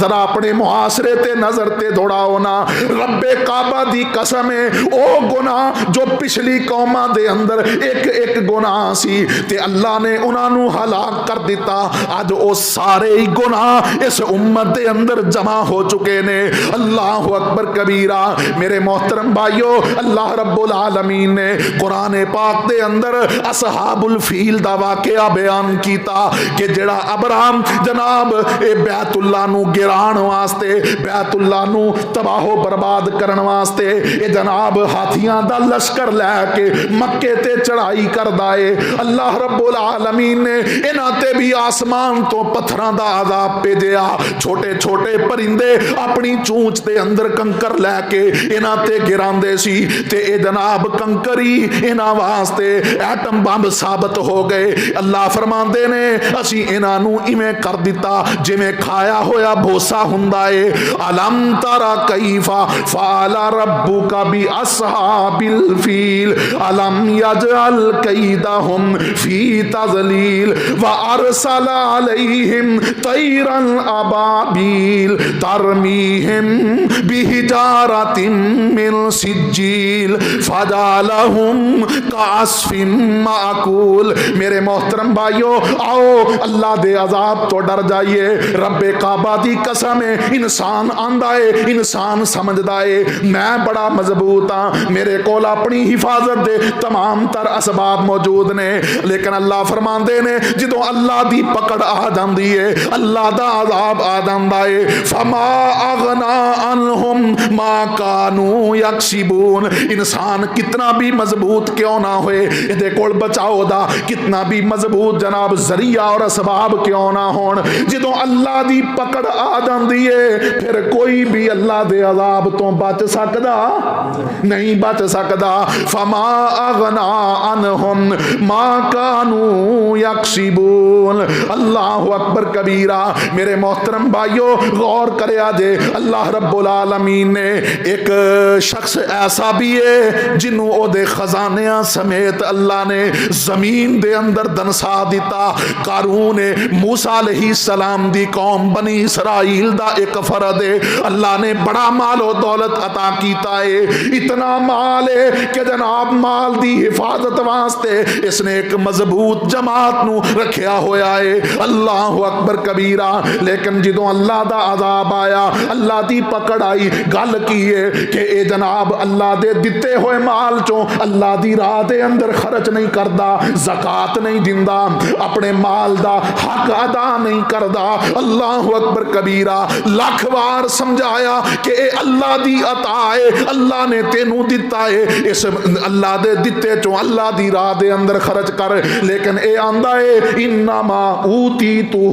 ذرا اپنے معاشرے تے نظر تے دوڑاؤ نا، رب کعبہ دی قسم ہے او گناہ جو پچھلی قوماں دے اندر ایک ایک گناہ سی تے اللہ نے انہاں نو ہلاک کر دیتا، اج او سارے ہی گناہ اس امت دے اندر جمع ہو چکے نے۔ اللہ اکبر کبیرہ۔ میرے محترم بھائیو، اللہ رب العالمین نے قرآن پاک دے اندر اصحاب الفیل دا واقعہ بیان کیتا کہ جڑا ابراہم جناب بیت اللہ نو گران واسطے، بیت اللہ نو تباہ و برباد کرن واسطے اے جناب ہاتھیاں دا لشکر لے کے مکے تے چڑھائی کر دائے، اللہ رب العالمین نے انہاں تے بھی آسمان تو پتھراں دا عذاب بھیجیا، چھوٹے چھوٹے پرندے اپنی چونچ دے اندر کنکر لے کے انہاں تے گراندے سی تے اے جناب کنکری انہاں واسطے ایٹم بم ثابت ہو گئے۔ اللہ فرماندے نے اسی انہاں نو ایویں کر دیتا جویں کھایا ہویا بھوسا ہوندا اے۔ الم ترى کیف فعل ربک باصحاب الفیل الم یجعل کیدہم فی تضلیل وارسل علیہم طیرا ابابیل ترمیہم بحجارۃ من سجیل فجعلہم کعصف مأکول۔ میرے محترم بھائیو، آؤ اللہ دے عذاب تو ڈر جائیے۔ رب کعبہ دی قسم ہے، انسان آندا ہے، انسان سمجھدا ہے میں بڑا مضبوط ہاں، میرے کول اپنی حفاظت دے تمام تر اسباب موجود نے، لیکن اللہ فرماندے نے جدوں اللہ دی پکڑ آ جاندی ہے، اللہ دا عذاب آ جاندا ہے، فما اغنا عنہم ما کانوا یکسبون۔ انسان کتنا بھی مضبوط کیوں نہ ہوئے، دے کول بچاؤ دا کتنا بھی مضبوط جناب ذریعہ اور اسباب کیوں نہ ہون، جدوں اللہ دی پکڑ آ جاندی ہے پھر کوئی بھی اللہ دے عذاب تو بچ سکدا نہیں، بچ سکدا۔ فما اغنا عنہم ما کانوا یکسبون۔ اللہ اکبر کبیرہ۔ میرے محترم بھائیو غور کریا جے، اللہ رب العالمین نے ایک شخص ایسا بھی ہے جنوں او دے خزانیاں سمیت اللہ نے زمین دے اندر دنسا دیتا۔ قارون موسیٰ علیہ السلام دی قوم بنی اسرائیل دا ایک فرد ہے، اللہ نے بڑا مال و دولت عطا کیتا ہے، اتنا مال ہے کہ جناب مال دی حفاظت واسطے اس نے ایک مضبوط جماعت نو رکھیا ہویا ہے۔ اللہ اکبر کبیرہ۔ لیکن جدوں اللہ دا عذاب آیا، اللہ دی پکڑ آئی، گل کی ہے کہ اے جناب اللہ دے دتے ہوئے مال چوں اللہ دی راہ دے اندر خرچ نہیں کردا، زکات نہیں دیندا، اپنے مال دا حق ادا نہیں کردا۔ اللہ اکبر کبیرہ۔ لاکھ بار سمجھایا کہ اے اللہ دی عطا ہے، اللہ نے تینوں دتا ہے، اس اللہ دے دتے چوں اللہ دی راہ دے اندر خرچ کر، لیکن اے آندا ہے انما اوتیتہ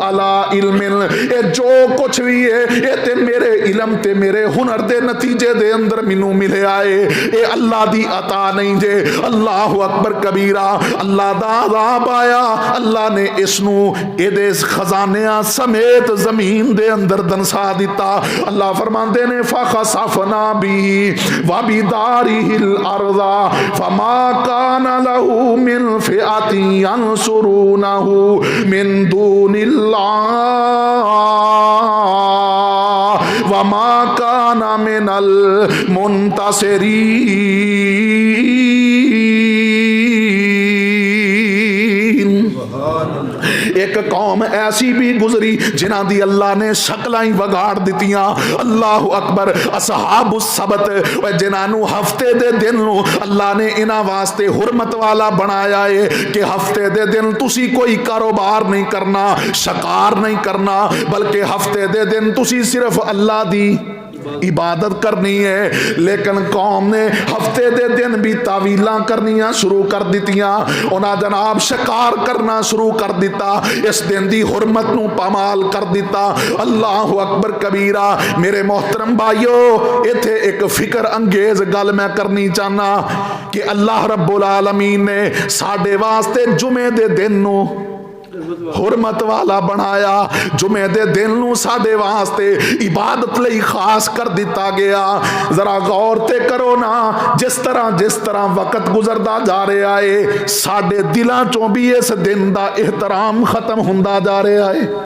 علی علم، اے جو کچھ بھی ہے اے تے میرے علم تے میرے ہنر دے نتیجے دے اندر مینوں ملے آئے، اے اللہ دی عطا نہیں جے۔ اللہ اکبر کبیرہ۔ اللہ دا عذاب آیا، اللہ نے اس نو اے دے خزانیاں سمیت زمین دے اندر دنسا دیتا۔ اللہ فرماندے نے فخسفنا بہ وبدارہ الارض فما کان لہ من فئۃ ینصرونہ من دون اللہ وما کان من المنتصرین۔ ایک قوم ایسی بھی گزری جنہاں دی اللہ نے شکلیں وگاڑ دیتیاں۔ اللہ اکبر۔ اصحاب السبت، جنہاں نو ہفتے دے دن نو اللہ نے انہاں واسطے حرمت والا بنایا ہے کہ ہفتے دے دن تسی کوئی کاروبار نہیں کرنا، شکار نہیں کرنا، بلکہ ہفتے دے دن تسی صرف اللہ دی عبادت کرنی ہے۔ لیکن قوم نے ہفتے دے دن بھی تعویلاں کرنیاں شروع کر دیتیاں، انہاں جناب شکار کرنا شروع کر دیتا، اس دن دی حرمت نو پامال کر دیتا۔ اللہ اکبر کبیرہ۔ میرے محترم بھائیو، ایتھے ایک فکر انگیز گل میں کرنی چاہنا کہ اللہ رب العالمین نے ساڈے واسطے جمعے دے دن نو حرمت والا بنایا، جمعے دے دن نو ساڈے واسطے عبادت لئی خاص کر دیتا گیا۔ ذرا غور تے کرو نا، جس طرح وقت گزردا جا رہا ہے، ساڈے دلاں چوں بھی اس دن دا احترام ختم ہوندا جا رہا ہے۔